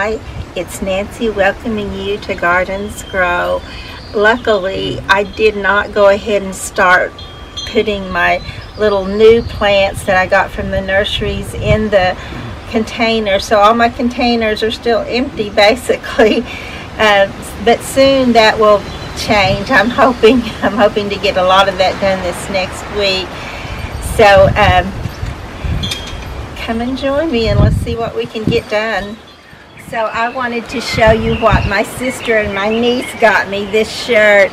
Hi, it's Nancy welcoming you to Gardens Grow. Luckily, I did not go ahead and start putting my little new plants that I got from the nurseries in the container, so all my containers are still empty basically, but soon that will change. I'm hoping to get a lot of that done this next week. So come and join me and let's see what we can get done. So I wanted to show you what my sister and my niece got me, this shirt.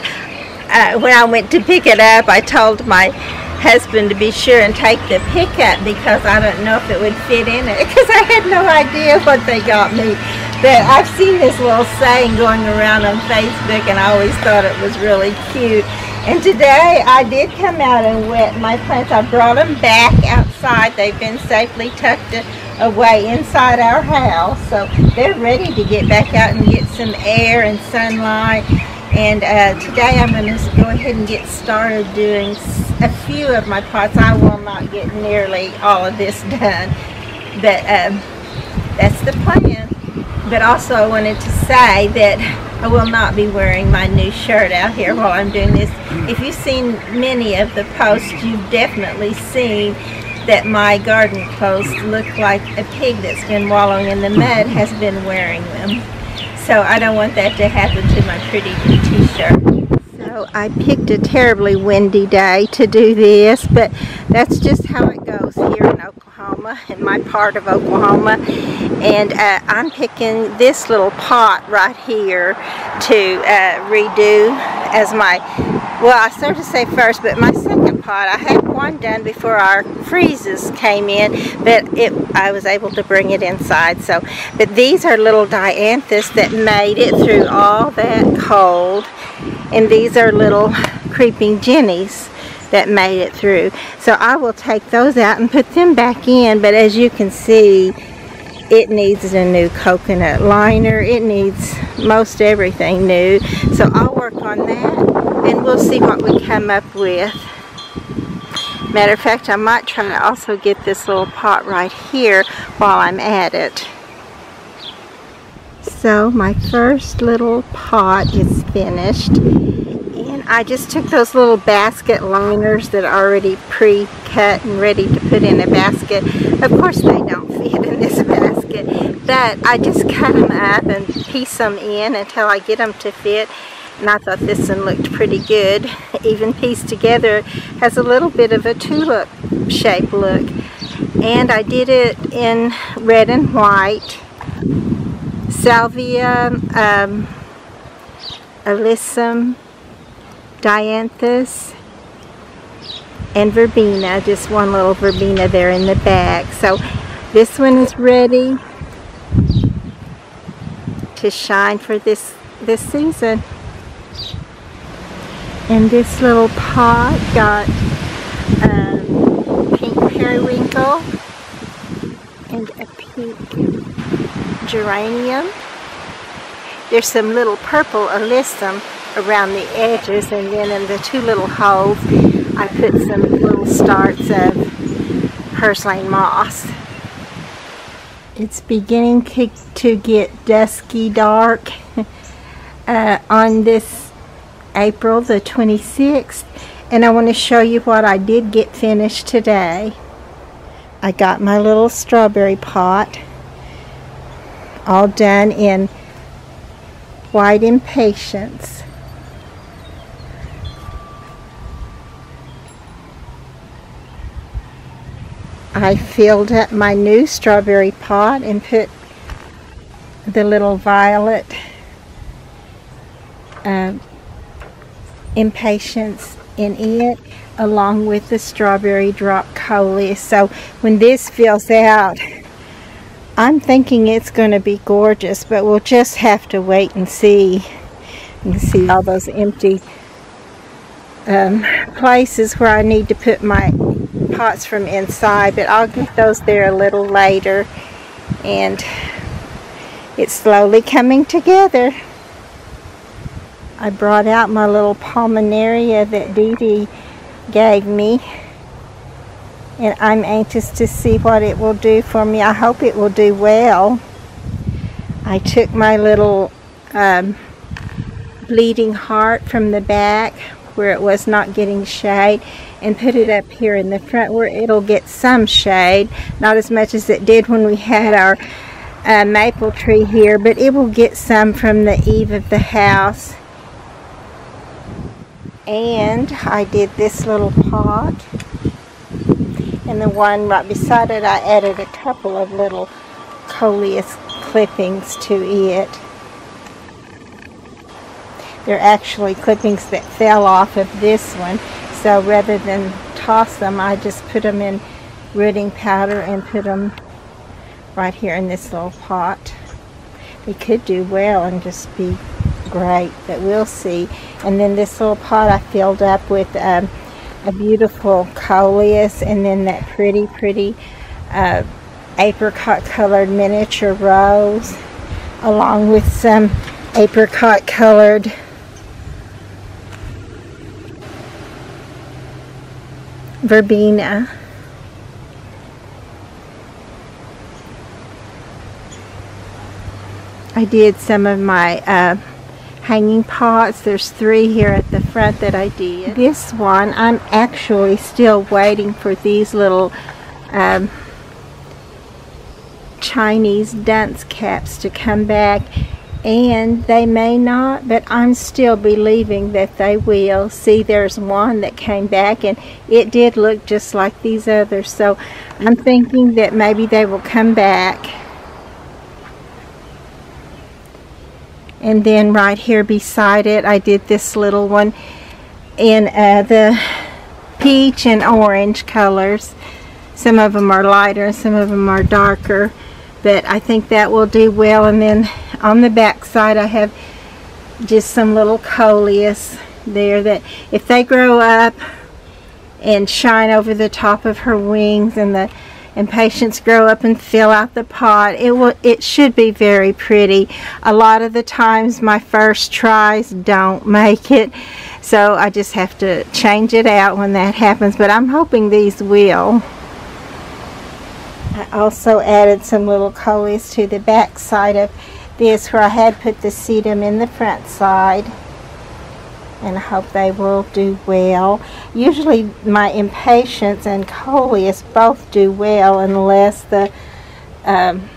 When I went to pick it up, I told my husband to be sure and take the pickup because I don't know if it would fit in it, because I had no idea what they got me. But I've seen this little saying going around on Facebook and I always thought it was really cute. And today I did come out and wet my plants. I brought them back outside. They've been safely tucked away inside our house, so they're ready to get back out and get some air and sunlight. And today I'm going to go ahead and get started doing a few of my pots. I will not get nearly all of this done, but that's the plan. But also I wanted to say that I will not be wearing my new shirt out here while I'm doing this. If you've seen many of the posts, you've definitely seen that my garden clothes look like a pig that's been wallowing in the mud has been wearing them. So I don't want that to happen to my pretty new t-shirt. So I picked a terribly windy day to do this, but that's just how it goes here in Oklahoma, in my part of Oklahoma. And I'm picking this little pot right here to redo as my, well, I started to say first, but my second pot. I had one done before our freezes came in, but I was able to bring it inside. So, but these are little dianthus that made it through all that cold, and these are little creeping jennies that made it through. So I will take those out and put them back in, but as you can see, it needs a new coconut liner. It needs most everything new. So I'll work on that and we'll see what we come up with. Matter of fact, I might try to also get this little pot right here while I'm at it. So my first little pot is finished. And I just took those little basket liners that are already pre-cut and ready to put in a basket. Of course they don't fit in this basket, but I just cut them up and piece them in until I get them to fit. And I thought this one looked pretty good. Even pieced together, has a little bit of a tulip shape look. And I did it in red and white. Salvia, alyssum, dianthus, and verbena. Just one little verbena there in the back. So this one is ready to shine for this season. And this little pot got pink periwinkle and a pink geranium. There's some little purple alyssum around the edges, and then in the two little holes I put some little starts of purslane moss. It's beginning to get dusky dark on this April the 26th, and I want to show you what I did get finished today. I got my little strawberry pot all done in white impatiens. I filled up my new strawberry pot and put the little violet impatiens in it, along with the strawberry drop coleus. So when this fills out, I'm thinking it's going to be gorgeous, but we'll just have to wait and see. You can see all those empty places where I need to put my pots from inside, but I'll get those there a little later. And it's slowly coming together. I brought out my little palminaria that Dee Dee gave me, and I'm anxious to see what it will do for me. I hope it will do well. I took my little bleeding heart from the back where it was not getting shade and put it up here in the front where it'll get some shade, not as much as it did when we had our maple tree here, but it will get some from the eave of the house. And I did this little pot, and the one right beside it I added a couple of little coleus clippings to it. They're actually clippings that fell off of this one, so rather than toss them, I just put them in rooting powder and put them right here in this little pot. They could do well and just be great, but we'll see. And then this little pot I filled up with a beautiful coleus, and then that pretty apricot colored miniature rose, along with some apricot colored verbena. I did some of my hanging pots. There's 3 here at the front that I did. This one, I'm actually still waiting for these little Chinese dunce caps to come back, and they may not, but I'm still believing that they will. See, there's one that came back and it did look just like these others, so I'm thinking that maybe they will come back. And then right here beside it, I did this little one in the peach and orange colors. Some of them are lighter and some of them are darker, but I think that will do well. And then on the back side I have just some little coleus there that if they grow up and shine over the top of her wings, and the impatiens grow up and fill out the pot, it should be very pretty. A lot of the times my first tries don't make it, so I just have to change it out when that happens, but I'm hoping these will. I also added some little coleus to the back side of this where I had put the sedum in the front side, and I hope they will do well. Usually my impatiens and coleus both do well unless the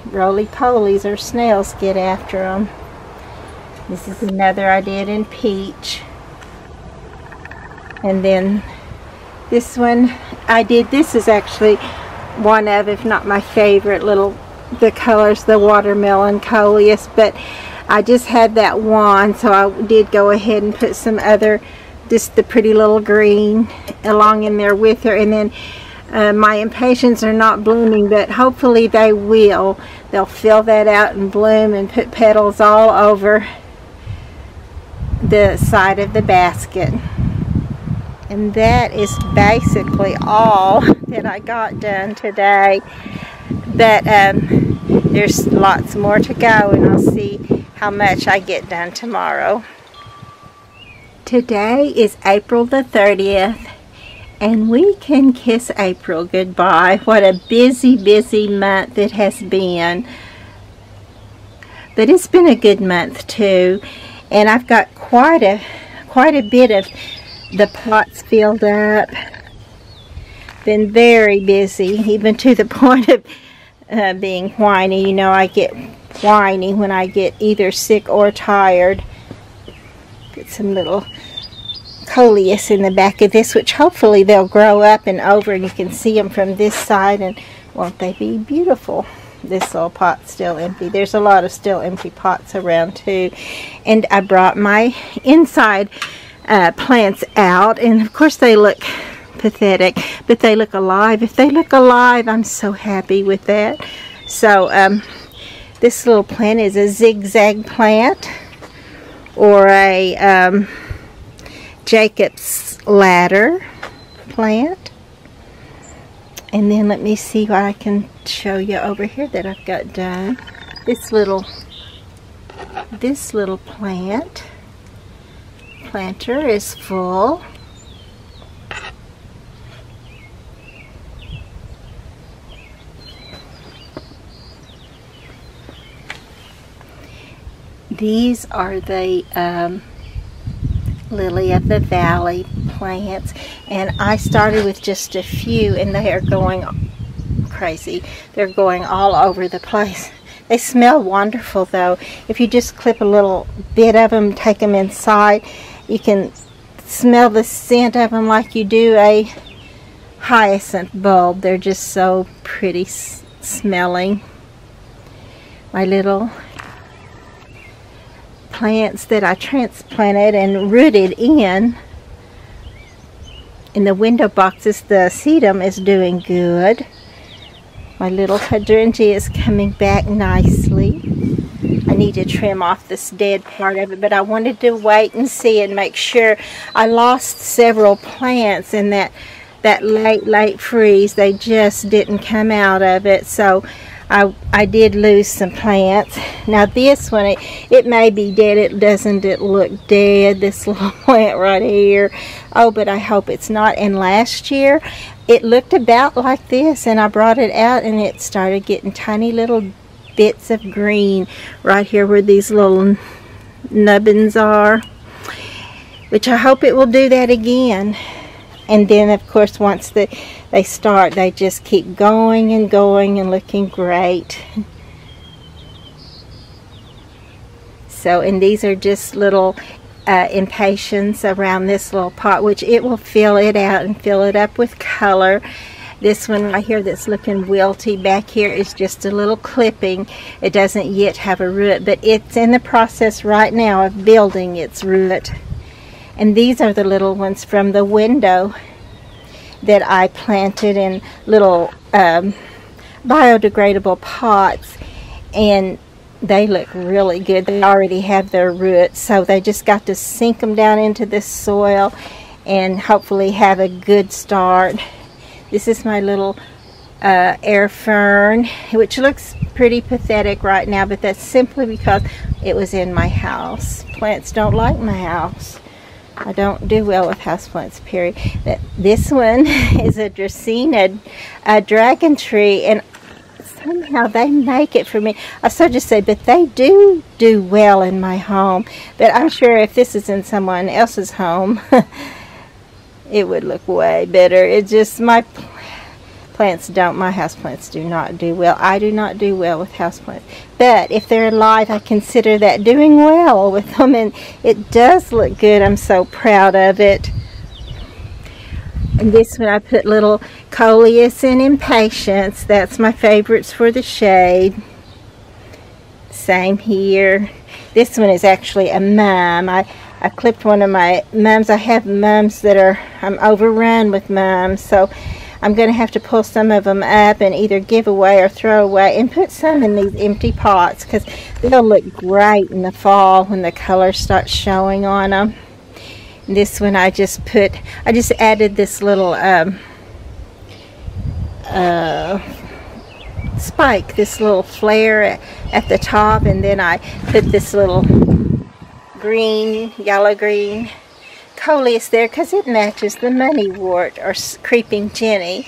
roly-polies or snails get after them. This is another I did in peach. And then this one I did, this is actually one of, if not my favorite, the colors, the watermelon coleus, but I just had that one, so I did go ahead and put some other, just the pretty little green along in there with her. And then my impatiens are not blooming, but hopefully they will. They'll fill that out and bloom and put petals all over the side of the basket. And that is basically all that I got done today. But there's lots more to go, and I'll see how much I get done tomorrow. Today is April the 30th, and we can kiss April goodbye. What a busy month it has been. But it's been a good month too, and I've got quite a bit of the pots filled up. Been very busy, even to the point of being whiny. You know, I get whiny when I get either sick or tired. Get some little coleus in the back of this, which hopefully they'll grow up and over, and you can see them from this side, and won't they be beautiful? This little pot's still empty. There's a lot of still empty pots around too. And I brought my inside plants out, and of course they look pathetic, but they look alive. If they look alive, I'm so happy with that. So this little plant is a zigzag plant, or a Jacob's ladder plant. And then let me see what I can show you over here that I've got done. This little planter is full. These are the Lily of the Valley plants, and I started with just a few, and they are going crazy. They're going all over the place. They smell wonderful though. If you just clip a little bit of them, take them inside, you can smell the scent of them like you do a hyacinth bulb. They're just so pretty smelling. My little plants that I transplanted and rooted in the window boxes, the sedum is doing good. My little hydrangea is coming back nicely. I need to trim off this dead part of it, but I wanted to wait and see and make sure. I lost several plants in that late freeze. They just didn't come out of it, so I did lose some plants. Now this one, it may be dead. It doesn't look dead, this little plant right here. Oh, but I hope it's not. And last year it looked about like this, and I brought it out and it started getting tiny little bits of green right here where these little nubbins are, which I hope it will do that again. And then of course once they start, they just keep going and going and looking great. So, and these are just little impatiens around this little pot, which it will fill it out and fill it up with color. This one right here that's looking wilty back here is just a little clipping. It doesn't yet have a root, but it's in the process right now of building its root. And these are the little ones from the window that I planted in little biodegradable pots, and they look really good. They already have their roots, so they just got to sink them down into this soil and hopefully have a good start. This is my little air fern, which looks pretty pathetic right now, but that's simply because it was in my house. Plants don't like my house. I don't do well with houseplants, period. This one is a Dracaena, a dragon tree, and somehow they make it for me. I so just say, but they do well in my home. But I'm sure if this is in someone else's home, it would look way better. It's just my houseplants do not do well. I do not do well with houseplants. But if they're alive, I consider that doing well with them, and it does look good. I'm so proud of it. And this one I put little coleus and impatiens. That's my favorites for the shade. Same here. This one is actually a mum. I clipped one of my mums. I have mums that I'm overrun with mums, so I'm going to have to pull some of them up and either give away or throw away, and put some in these empty pots because they'll look great in the fall when the color starts showing on them. And this one I just added this little spike, this little flare at the top, and then I put this little yellow green coleus there because it matches the moneywort or creeping jenny.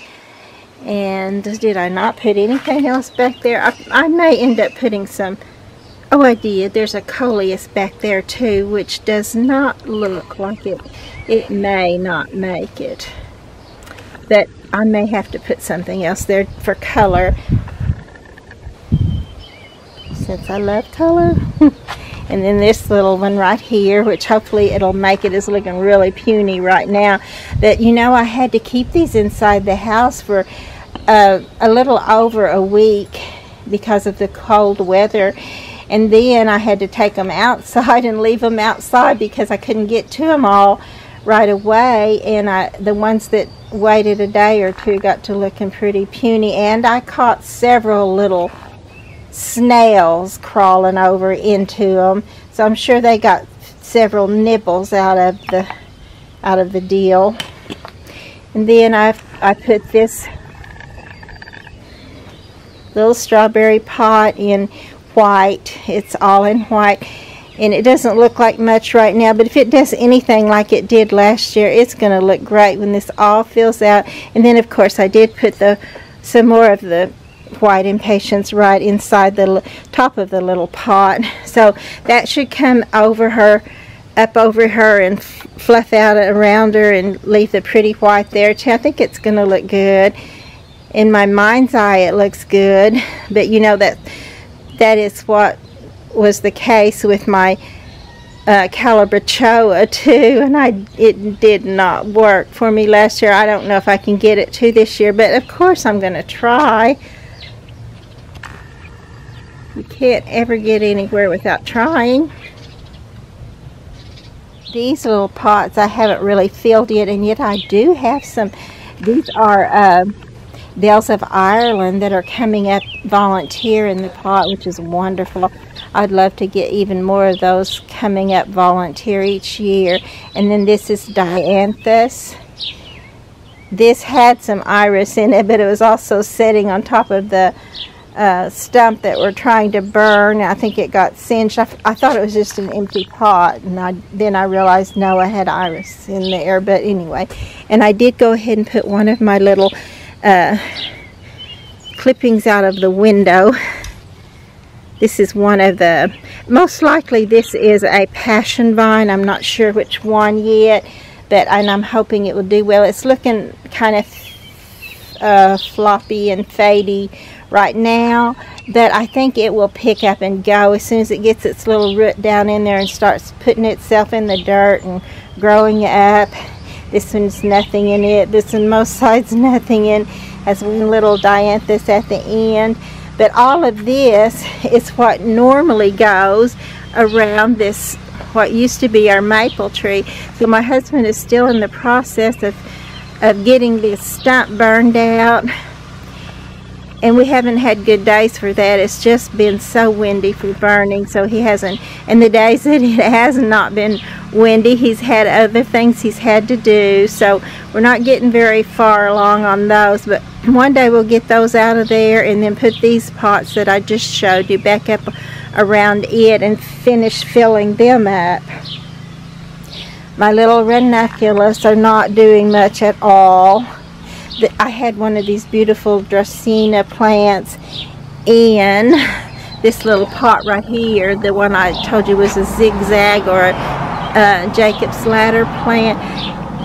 And did I not put anything else back there? I may end up putting some. Oh, I did. There's a coleus back there too, which does not look like it may not make it, but I may have to put something else there for color since I love color. And then this little one right here, which hopefully it'll make it, is looking really puny right now. But you know, I had to keep these inside the house for a little over a week because of the cold weather. And then I had to take them outside and leave them outside because I couldn't get to them all right away. And the ones that waited a day or two got to looking pretty puny. And I caught several little snails crawling over into them, so I'm sure they got several nibbles out of the deal. And then I put this little strawberry pot in white. It's all in white, and it doesn't look like much right now, but if it does anything like it did last year, it's going to look great when this all fills out. And then of course I did put some more of the white impatiens right inside the top of the little pot. So that should come over her, up over her, and fluff out around her and leave the pretty white there too. I think it's going to look good. In my mind's eye it looks good, but you know that is what was the case with my Calabrichoa too, and it did not work for me last year. I don't know if I can get it to this year, but of course I'm going to try. You can't ever get anywhere without trying. These little pots I haven't really filled yet, and yet I do have some. These are Bells of Ireland that are coming up volunteer in the pot, which is wonderful. I'd love to get even more of those coming up volunteer each year. And then this is Dianthus. This had some iris in it, but it was also sitting on top of the stump that we're trying to burn. I think it got singed. I thought it was just an empty pot, and then I realized no, I had iris in there. But anyway, and I did go ahead and put one of my little clippings out of the window. This is one of the, most likely this is a passion vine. I'm not sure which one yet, and I'm hoping it will do well. It's looking kind of floppy and fadey right now, but I think it will pick up and go as soon as it gets its little root down in there and starts putting itself in the dirt and growing up. This one's nothing in it. This one, most sides, nothing in. Has one little Dianthus at the end. But all of this is what normally goes around this, what used to be our maple tree. So my husband is still in the process of getting this stump burned out. And we haven't had good days for that. It's just been so windy for burning, so he hasn't. And the days that it has not been windy, he's had other things he's had to do. So we're not getting very far along on those. But one day we'll get those out of there and then put these pots that I just showed you back up around it and finish filling them up. My little ranunculus are not doing much at all. I had one of these beautiful Dracaena plants in this little pot right here, the one I told you was a zigzag or a Jacob's ladder plant,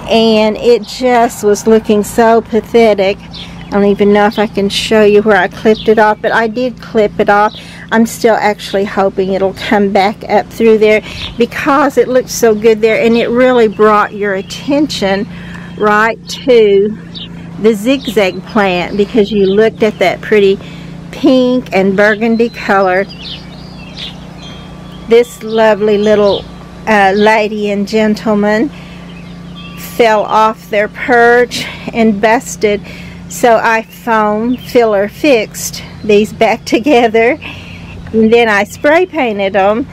and it just was looking so pathetic. I don't even know if I can show you where I clipped it off, but I did clip it off. I'm still actually hoping it'll come back up through there because it looked so good there, and it really brought your attention right to the zigzag plant because you looked at that pretty pink and burgundy color. This lovely little lady and gentleman fell off their perch and busted, so I foam filler fixed these back together, and then I spray painted them.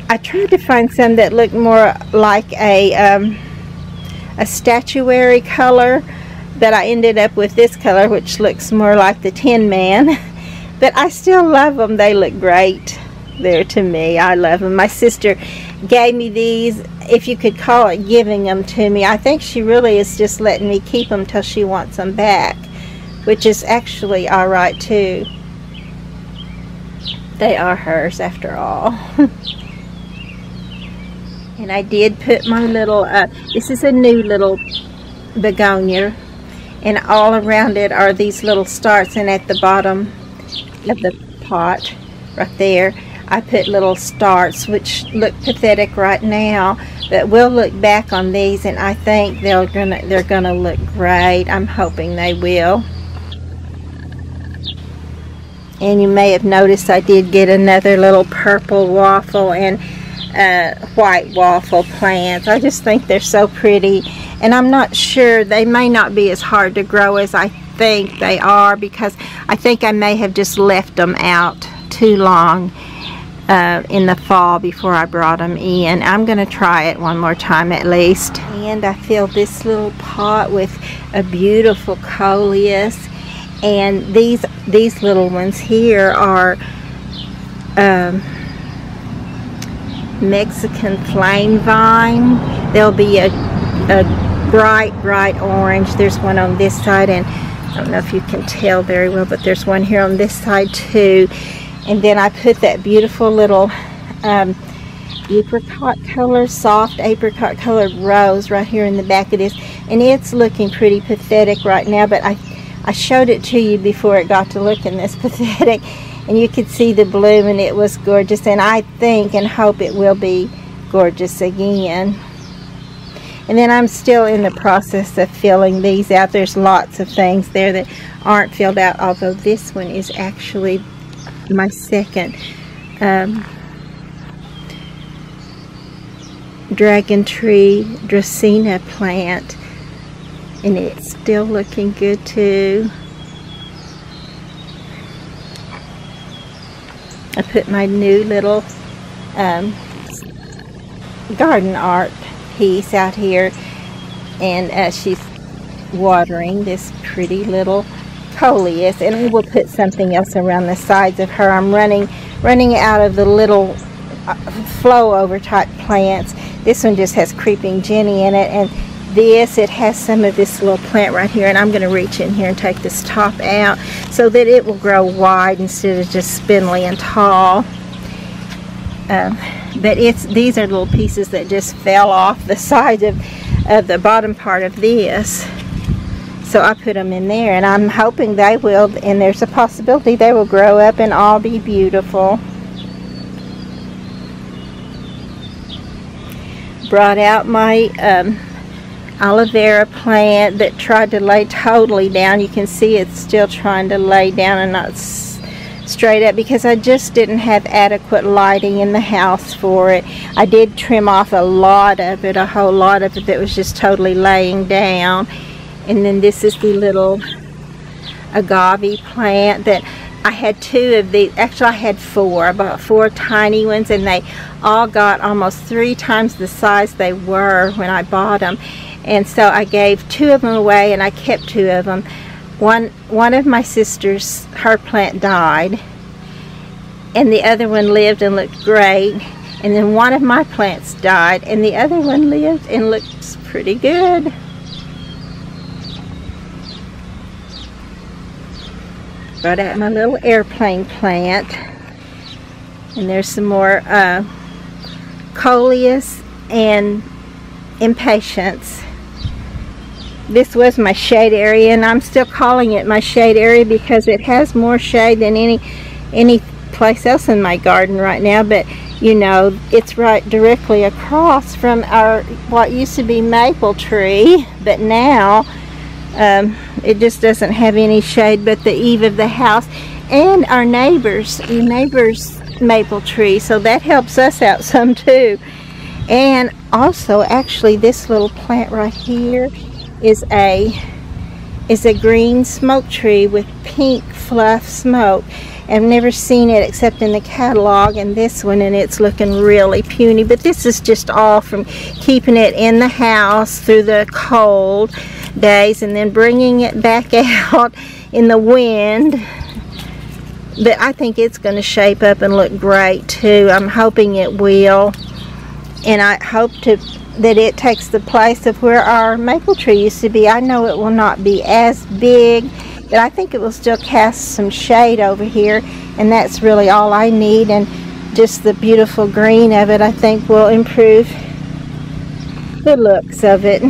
I tried to find some that looked more like a statuary color, but I ended up with this color, which looks more like the Tin Man. But I still love them. They look great there to me. I love them. My sister gave me these, if you could call it giving them to me. I think she really is just letting me keep them till she wants them back, which is actually alright too. They are hers after all. And I did put my little, this is a new little begonia, and all around it are these little starts, and at the bottom of the pot right there I put little starts which look pathetic right now, but we'll look back on these and I think they're gonna look great. I'm hoping they will. And you may have noticed I did get another little purple waffle and white waffle plants. I just think they're so pretty, and I'm not sure, they may not be as hard to grow as I think they are, because I think I may have just left them out too long in the fall before I brought them in. I'm going to try it one more time at least. And I filled this little pot with a beautiful coleus, and these little ones here are Mexican flame vine. There'll be a bright orange. There's one on this side, and I don't know if you can tell very well, but there's one here on this side too. And then I put that beautiful little apricot color, soft apricot colored rose right here in the back of this. And it's looking pretty pathetic right now, but I showed it to you before it got to looking this pathetic. And you could see the bloom, and it was gorgeous. And I think and hope it will be gorgeous again. And then I'm still in the process of filling these out. There's lots of things there that aren't filled out, although this one is actually my second dragon tree Dracaena plant, and it's still looking good too. I put my new little garden art piece out here, and she's watering this pretty little coleus, and we'll put something else around the sides of her. I'm running out of the little flow over type plants. This one just has creeping Jenny in it, and this, it has some of this little plant right here, and I'm going to reach in here and take this top out so that it will grow wide instead of just spindly and tall. But these are little pieces that just fell off the side of the bottom part of this. So I put them in there, and I'm hoping they will, and there's a possibility they will grow up and all be beautiful. Brought out my Aloe Vera plant that tried to lay totally down. You can see it's still trying to lay down and not straight up because I just didn't have adequate lighting in the house for it. I did trim off a lot of it, a whole lot of it that was just totally laying down. And then this is the little agave plant that I had two of these. Actually, I had four. I bought four tiny ones, and they all got almost 3 times the size they were when I bought them. And so I gave 2 of them away, and I kept 2 of them. One of my sisters, her plant died, and the other one lived and looked great. And then one of my plants died, and the other one lived and looks pretty good. Brought out my little airplane plant, and there's some more coleus and impatiens. This was my shade area, and I'm still calling it my shade area because it has more shade than any place else in my garden right now. But you know, it's right directly across from our what used to be maple tree, but now it just doesn't have any shade but the eave of the house and our neighbor's maple tree, so that helps us out some too. And also, actually, this little plant right here is a green smoke tree with pink fluff smoke. I've never seen it except in the catalog, and this one, and it's looking really puny, but this is just all from keeping it in the house through the cold days and then bringing it back out in the wind. But I think it's going to shape up and look great too. I'm hoping it will, and I hope that it takes the place of where our maple tree used to be. I know it will not be as big, but I think it will still cast some shade over here, and that's really all I need. And just the beautiful green of it, I think, will improve the looks of it,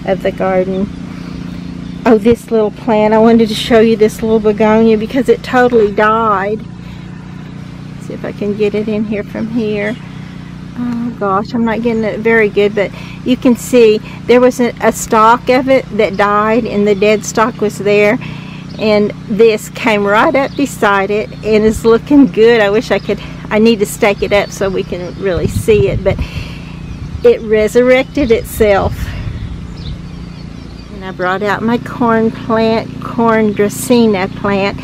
of the garden. Oh, this little plant, I wanted to show you this little begonia because it totally died. Let's see if I can get it in here from here. Oh gosh, I'm not getting it very good, but you can see there was a stalk of it that died, and the dead stalk was there, and this came right up beside it and is looking good. I need to stake it up so we can really see it, but it resurrected itself. And I brought out my corn plant, corn Dracaena plant,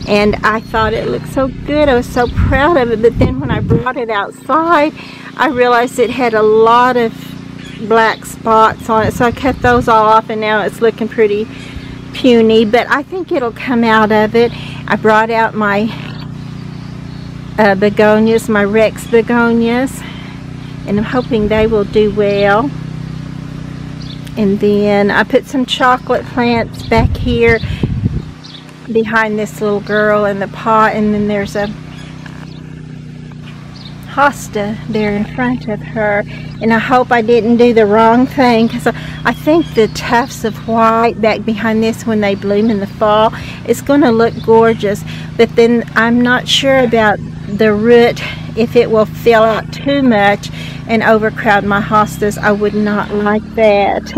and I thought it looked so good. I was so proud of it, but then when I brought it outside, I realized it had a lot of black spots on it, so I cut those all off, and now it's looking pretty puny, but I think it'll come out of it. I brought out my begonias, my Rex begonias, and I'm hoping they will do well. And then I put some chocolate plants back here behind this little girl in the pot, and then there's a hosta there in front of her. And I hope I didn't do the wrong thing, because I think the tufts of white back behind this, when they bloom in the fall, it's going to look gorgeous. But then I'm not sure about the root, if it will fill out too much and overcrowd my hostas. I would not like that.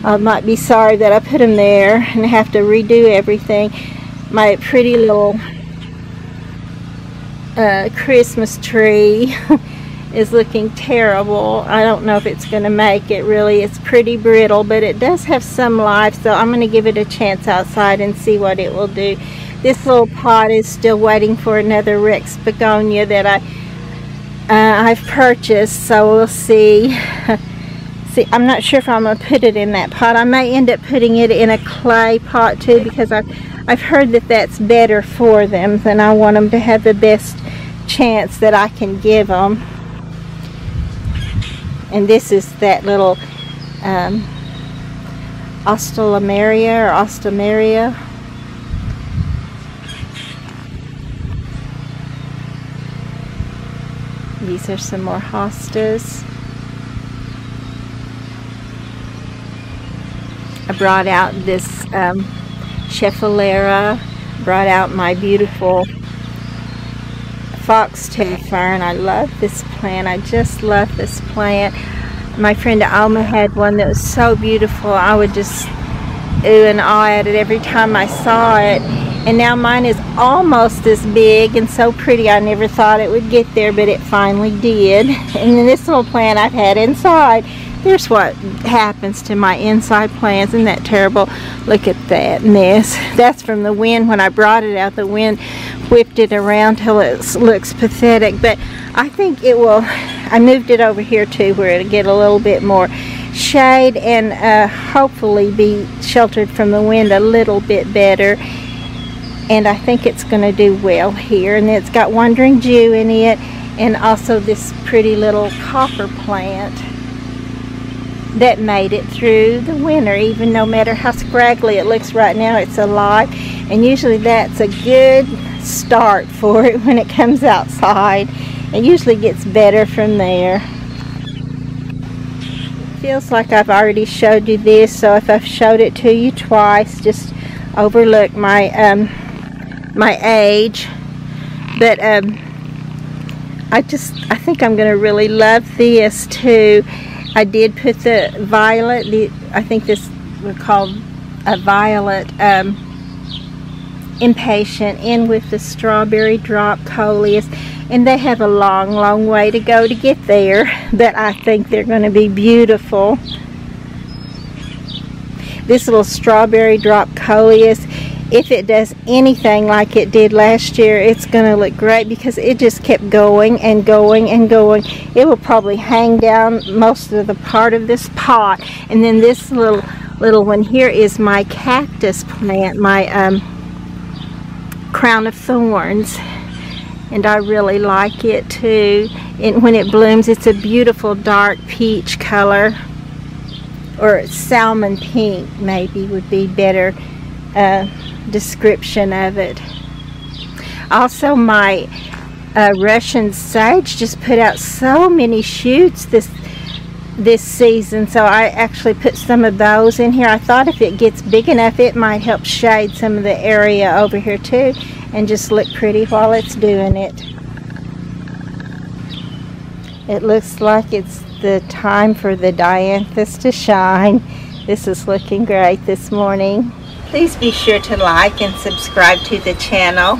I might be sorry that I put them there and have to redo everything. My pretty little Christmas tree is looking terrible. I don't know if it's going to make it. Really, it's pretty brittle, but it does have some life, so I'm going to give it a chance outside and see what it will do. This little pot is still waiting for another Rex begonia that I've purchased, so we'll see. See, I'm not sure if I'm going to put it in that pot. I may end up putting it in a clay pot too, because I've heard that that's better for them, and I want them to have the best chance that I can give them. And this is that little Ostolameria or Ostomeria. These are some more hostas. I brought out this Schefflera, brought out my beautiful Foxton Fern. I love this plant. I just love this plant. My friend Alma had one that was so beautiful. I would just ooh and ah at it every time I saw it. And now mine is almost as big and so pretty. I never thought it would get there, but it finally did. And then this little plant I've had inside. There's what happens to my inside plants. Isn't that terrible? Look at that mess. That's from the wind. When I brought it out, the wind whipped it around till it looks pathetic. But I think it will. I moved it over here too, where it'll get a little bit more shade and hopefully be sheltered from the wind a little bit better. And I think it's going to do well here. And it's got Wandering Jew in it, and also this pretty little copper plant that made it through the winter. Even no matter how scraggly it looks right now, it's alive. And usually that's a good start for it when it comes outside. It usually gets better from there. Feels like I've already showed you this, so if I've showed it to you twice, just overlook my my age. But I think I'm going to really love this too. I did put the violet, I think this was called a violet impatient, in with the strawberry drop coleus, and they have a long way to go to get there, but I think they're going to be beautiful. This little strawberry drop coleus, if it does anything like it did last year, it's going to look great, because it just kept going and going and going. It will probably hang down most of the part of this pot. And then this little one here is my cactus plant, my crown of thorns, and I really like it too. And when it blooms, it's a beautiful dark peach color, or salmon pink maybe would be better description of it. Also, my Russian sage just put out so many shoots this season, so I actually put some of those in here. I thought if it gets big enough, it might help shade some of the area over here too, and just look pretty while it's doing it. It looks like it's the time for the dianthus to shine. This is looking great this morning. Please be sure to like and subscribe to the channel.